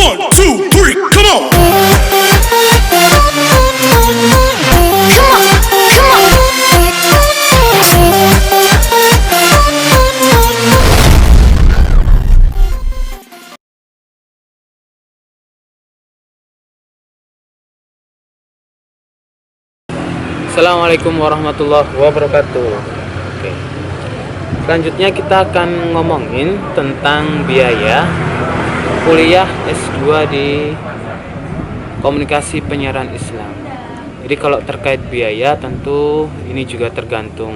1, 2, 3, come on. Assalamualaikum warahmatullahi wabarakatuh. Oke. Selanjutnya kita akan ngomongin tentang biaya kuliah S2 di Komunikasi Penyiaran Islam. Jadi kalau terkait biaya tentu ini juga tergantung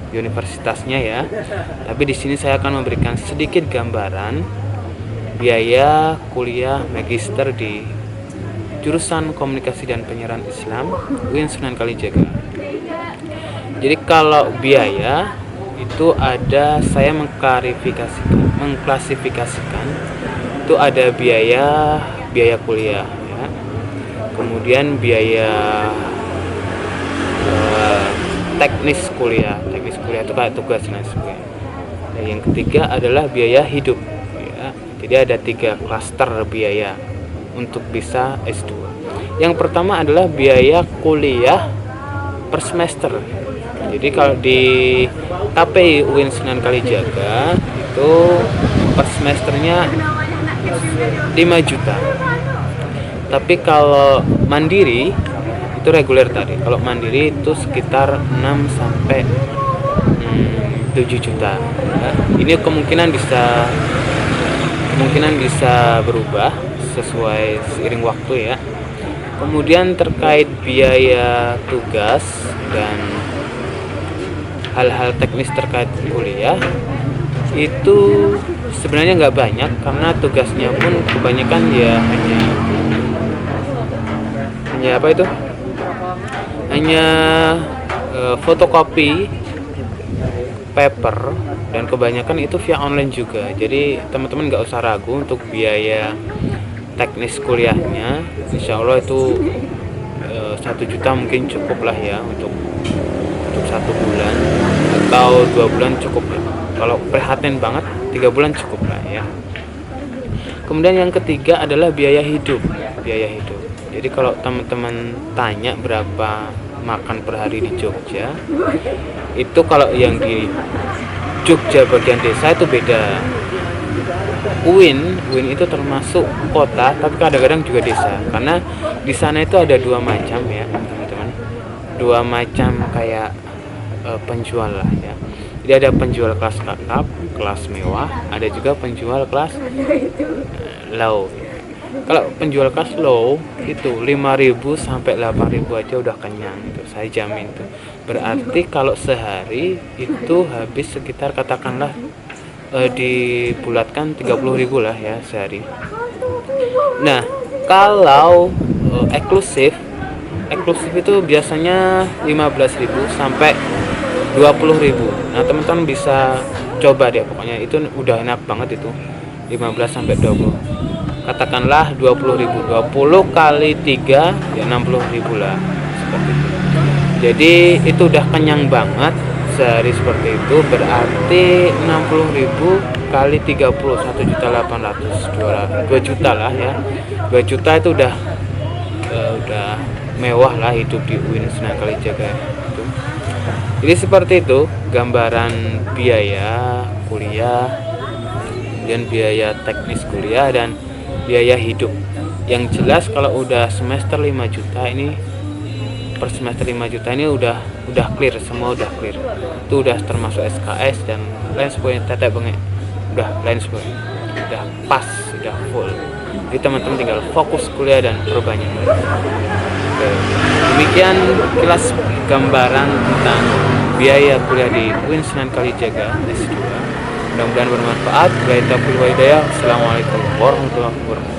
universitasnya ya. Tapi di sini saya akan memberikan sedikit gambaran biaya kuliah magister di jurusan Komunikasi dan Penyiaran Islam UIN Sunan Kalijaga. Jadi kalau biaya itu ada, saya mengklasifikasikan itu ada biaya kuliah ya. Kemudian biaya teknis kuliah itu kayak tugas dan sebagainya. Dan yang ketiga adalah biaya hidup ya. Jadi ada 3 klaster biaya untuk bisa S2. Yang pertama adalah biaya kuliah per semester. Jadi kalau di KPI UIN Sunan Kalijaga itu per semesternya 5 juta. Tapi kalau mandiri itu reguler tadi. Kalau mandiri itu sekitar 6 sampai 7 juta. Ya. Ini kemungkinan bisa berubah sesuai seiring waktu ya. Kemudian terkait biaya tugas dan hal-hal teknis terkait kuliah itu sebenarnya nggak banyak, karena tugasnya pun kebanyakan ya hanya fotokopi paper, dan kebanyakan itu via online juga. Jadi teman-teman nggak usah ragu untuk biaya teknis kuliahnya. Insya Allah itu 1 juta mungkin cukup lah ya untuk 1 bulan atau 2 bulan cukup lah. Kalau prihatin banget 3 bulan cukup lah ya. Kemudian yang ketiga adalah biaya hidup. Jadi kalau teman-teman tanya berapa makan per hari di Jogja, itu kalau yang di Jogja bagian desa itu beda. UIN itu termasuk kota, tapi kadang-kadang juga desa, karena di sana itu ada 2 macam ya teman-teman, 2 macam kayak penjual lah ya. Jadi ada penjual kelas kakap, kelas mewah, ada juga penjual kelas low. Kalau penjual kelas low itu 5.000 sampai 8.000 aja udah kenyang, itu saya jamin tuh. Berarti kalau sehari itu habis sekitar, katakanlah dibulatkan 30.000 lah ya sehari. Nah kalau eksklusif itu biasanya 15.000 sampai 20.000. Nah teman-teman bisa coba deh, pokoknya itu udah enak banget itu 15 sampai 20. Katakanlah 20.000, 20 kali 3 ya 60.000 lah, seperti itu. Jadi itu udah kenyang banget sehari seperti itu. Berarti 60.000 kali 30 1.800.000, 2 juta lah ya. 2 juta itu udah mewah lah hidup di UIN Sunan Kalijaga itu. Jadi seperti itu gambaran biaya kuliah, kemudian biaya teknis kuliah dan biaya hidup. Yang jelas kalau udah semester 5 juta ini, per semester 5 juta ini udah clear, semua udah clear. Itu udah termasuk SKS dan lain sebagainya, tetek bengek. Udah lain sebagainya. Udah pas, udah full. Jadi teman-teman tinggal fokus kuliah dan perbanyak. Demikian kilas gambaran tentang biaya kuliah di UIN Sunan Kalijaga S2. Mudah-mudahan bermanfaat. Assalamualaikum warahmatullahi wabarakatuh.